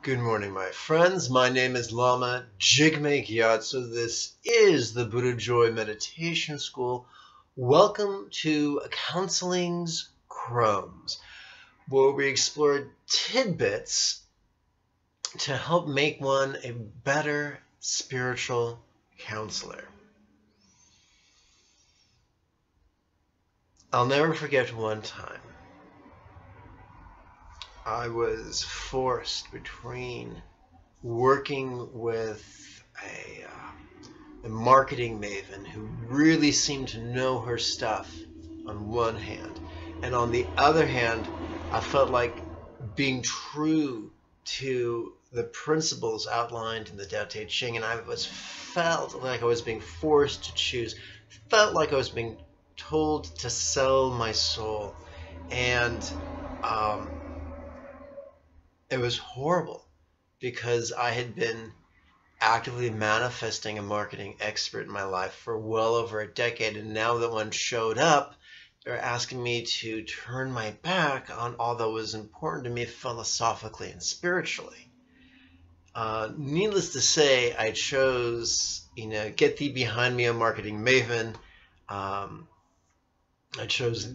Good morning, my friends. My name is Lama, Jigme Gyatso. This is the Buddha Joy Meditation School. Welcome to Counseling's Crumbs, where we explore tidbits to help make one a better spiritual counselor. I'll never forget one time. I was forced between working with a marketing maven who really seemed to know her stuff on one hand, and on the other hand, I felt like being true to the principles outlined in the Tao Te Ching, and I felt like I was being forced to choose, felt like I was being told to sell my soul, and it was horrible because I had been actively manifesting a marketing expert in my life for well over a decade, and now that one showed up, they're asking me to turn my back on all that was important to me philosophically and spiritually. Needless to say, I chose, get thee behind me, a marketing maven. I chose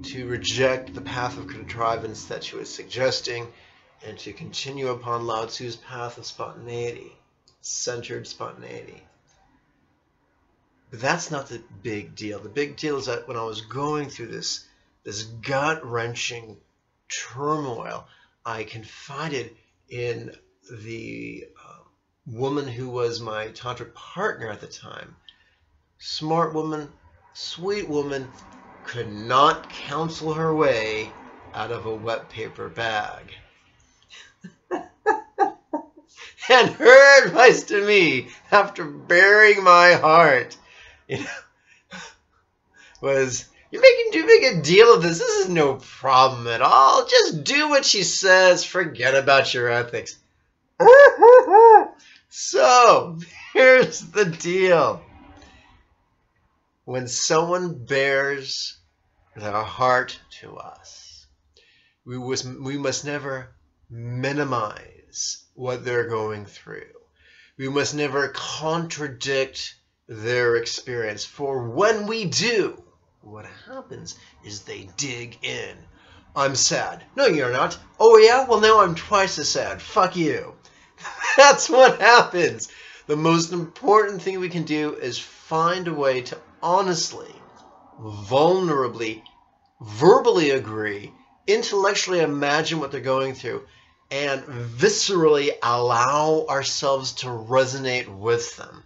to reject the path of contrivance that she was suggesting, and to continue upon Lao Tzu's path of spontaneity, centered spontaneity. But that's not the big deal. The big deal is that when I was going through this gut-wrenching turmoil, I confided in the woman who was my tantric partner at the time. Smart woman, sweet woman, could not counsel her way out of a wet paper bag. And her advice to me, after bearing my heart, was, you're making too big a deal of this. This is no problem at all. Just do what she says. Forget about your ethics. So, here's the deal. When someone bears their heart to us, we must never minimize what they're going through. We must never contradict their experience, for when we do, what happens is they dig in. I'm sad. No, you're not. Oh yeah? Well, now I'm twice as sad. Fuck you. That's what happens. The most important thing we can do is find a way to honestly, vulnerably, verbally agree, intellectually imagine what they're going through, and viscerally allow ourselves to resonate with them.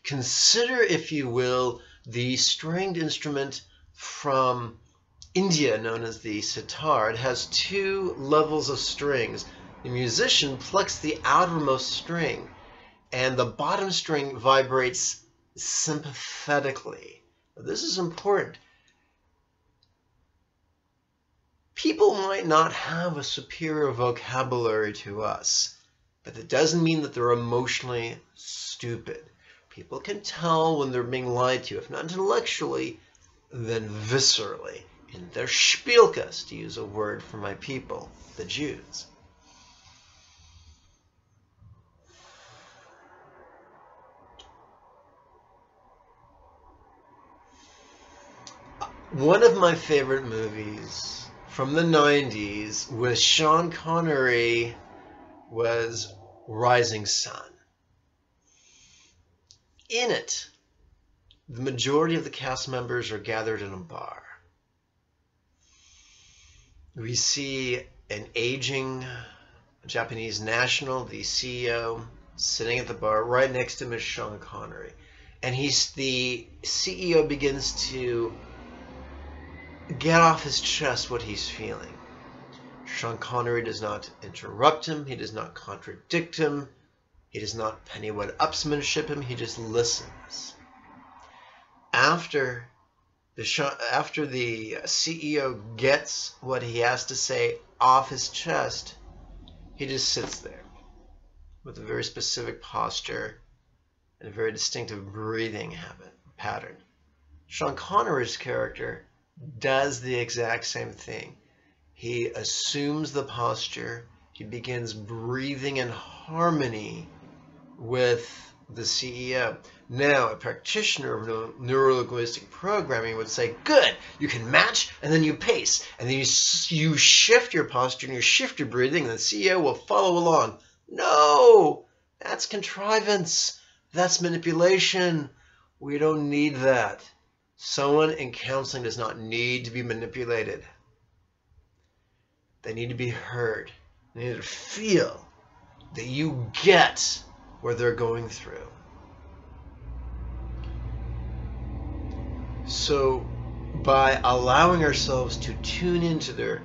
Consider, if you will, the stringed instrument from India known as the sitar. It has two levels of strings. The musician plucks the outermost string, and the bottom string vibrates sympathetically. This is important. People might not have a superior vocabulary to us, but that doesn't mean that they're emotionally stupid. People can tell when they're being lied to, if not intellectually, then viscerally, in their spielkas, to use a word for my people, the Jews. One of my favorite movies from the 90s with Sean Connery was Rising Sun. In it, the majority of the cast members are gathered in a bar. We see an aging Japanese national, the CEO, sitting at the bar. Right next to him is Sean Connery. And the CEO begins to get off his chest what he's feeling. Sean Connery does not interrupt him. He does not contradict him. He does not pennywood-upsmanship him. He just listens. After the CEO gets what he has to say off his chest, he just sits there with a very specific posture and a very distinctive breathing pattern. Sean Connery's character does the exact same thing. He assumes the posture, he begins breathing in harmony with the CEO. Now, a practitioner of neuro-linguistic programming would say, good, you can match, and then you pace, and then you shift your posture, and you shift your breathing, and the CEO will follow along. No, that's contrivance. That's manipulation. We don't need that. Someone in counseling does not need to be manipulated. They need to be heard. They need to feel that you get what they're going through. So by allowing ourselves to tune into their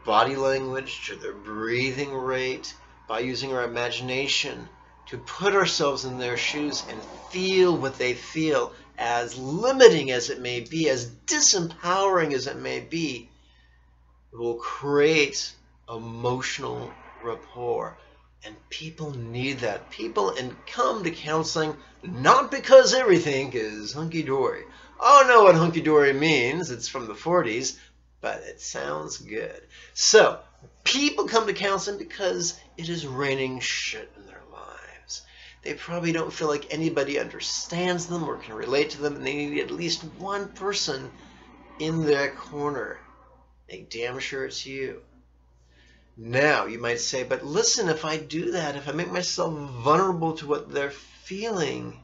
body language, to their breathing rate, by using our imagination to put ourselves in their shoes and feel what they feel, as limiting as it may be, as disempowering as it may be, it will create emotional rapport. And people need that. People come to counseling not because everything is hunky-dory. I don't know what hunky-dory means. It's from the 40s, but it sounds good. So, people come to counseling because it is raining shit in their lives. They probably don't feel like anybody understands them or can relate to them, and they need at least one person in their corner. Make damn sure it's you. Now, you might say, but listen, if I do that, if I make myself vulnerable to what they're feeling,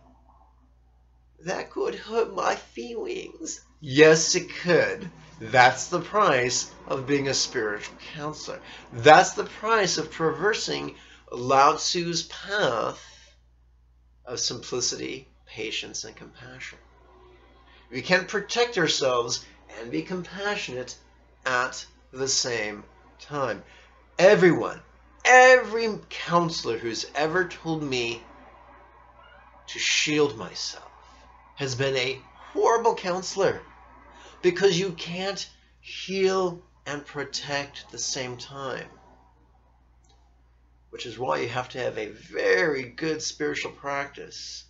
that could hurt my feelings. Yes, it could. That's the price of being a spiritual counselor. That's the price of traversing Lao Tzu's path of simplicity, patience, and compassion. We can't protect ourselves and be compassionate at the same time. Everyone, every counselor who's ever told me to shield myself has been a horrible counselor, because you can't heal and protect at the same time. Which is why you have to have a very good spiritual practice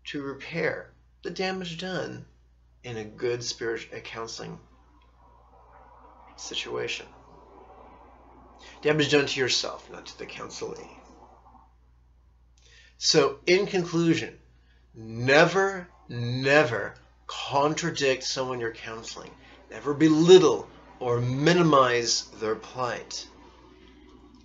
to repair the damage done in a good spiritual counseling situation. Damage done to yourself, not to the counselee. So, in conclusion, never, never contradict someone you're counseling. Never belittle or minimize their plight.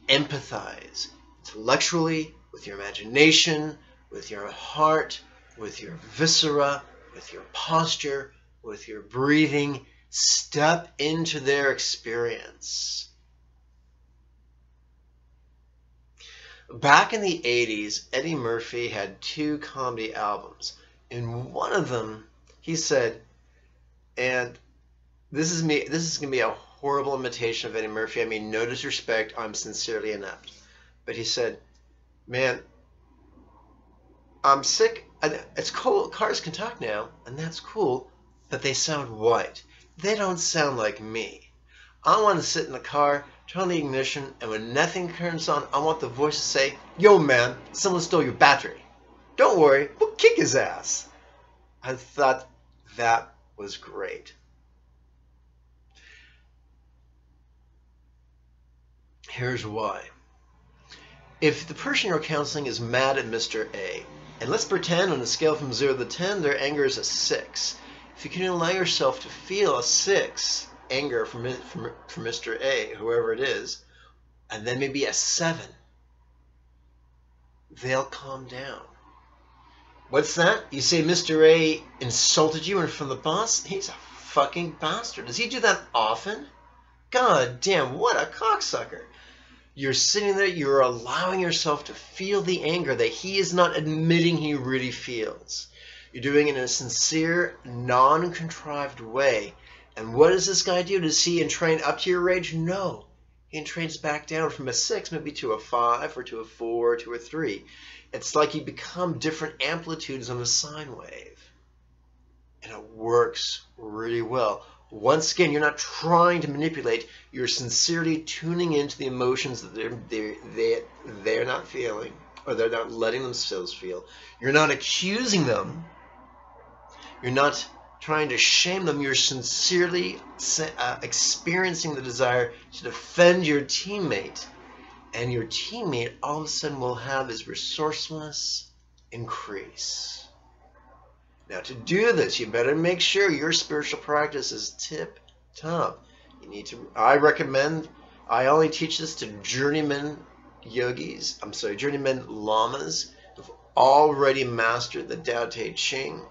Empathize intellectually, with your imagination, with your heart, with your viscera, with your posture, with your breathing. Step into their experience. Back in the 80s, Eddie Murphy had 2 comedy albums. In one of them, he said, and this is going to be a horrible imitation of Eddie Murphy. I mean, no disrespect, I'm sincerely inept. But he said, man, I'm sick. It's cool, cars can talk now, and that's cool, but they sound white. They don't sound like me. I want to sit in the car, turn on the ignition, and when nothing turns on, I want the voice to say, yo man, someone stole your battery. Don't worry, we'll kick his ass. I thought that was great. Here's why. If the person you're counseling is mad at Mr. A, and let's pretend on a scale from 0 to 10, their anger is a 6. If you can allow yourself to feel a 6, anger from Mr. A, whoever it is, and then maybe a 7, they'll calm down. What's that? You say Mr. A insulted you in front of the boss? He's a fucking bastard. Does he do that often? God damn, what a cocksucker. You're sitting there, you're allowing yourself to feel the anger that he is not admitting he really feels. You're doing it in a sincere, non-contrived way. And what does this guy do? Does he entrain up to your rage? No. He entrains back down from a 6 maybe to a 5 or to a 4 or to a 3. It's like you become different amplitudes on the sine wave. And it works really well. Once again, you're not trying to manipulate. You're sincerely tuning into the emotions that they're not feeling, or they're not letting themselves feel. You're not accusing them. You're not trying to shame them. You're sincerely experiencing the desire to defend your teammate and your teammate all of a sudden will have his resourcefulness increase. Now, to do this, you better make sure your spiritual practice is tip top. You need to, I only teach this to journeyman journeyman lamas who've already mastered the Tao Te Ching,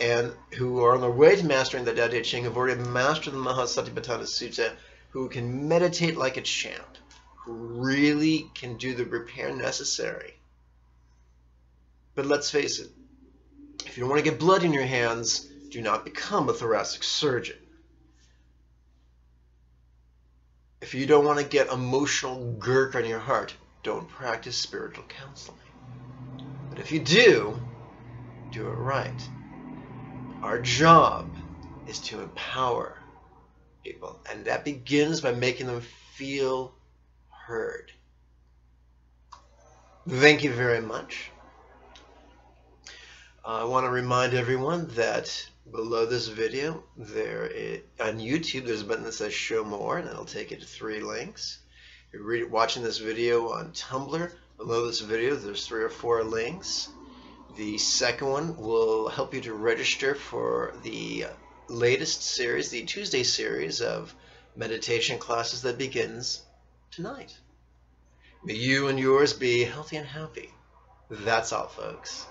and who are on their way to mastering the Tao Te Ching, have already mastered the Mahasatipatthana Sutta, who can meditate like a champ, who really can do the repair necessary. But let's face it, if you don't want to get blood in your hands, do not become a thoracic surgeon. If you don't want to get emotional gurk on your heart, don't practice spiritual counseling. But if you do, do it right. Our job is to empower people, and that begins by making them feel heard. Thank you very much. I want to remind everyone that below this video, on YouTube, there's a button that says Show More, and it'll take you to 3 links. If you're watching this video on Tumblr, below this video, there's 3 or 4 links. The second one will help you to register for the latest series, the Tuesday series of meditation classes that begins tonight. May you and yours be healthy and happy. That's all, folks.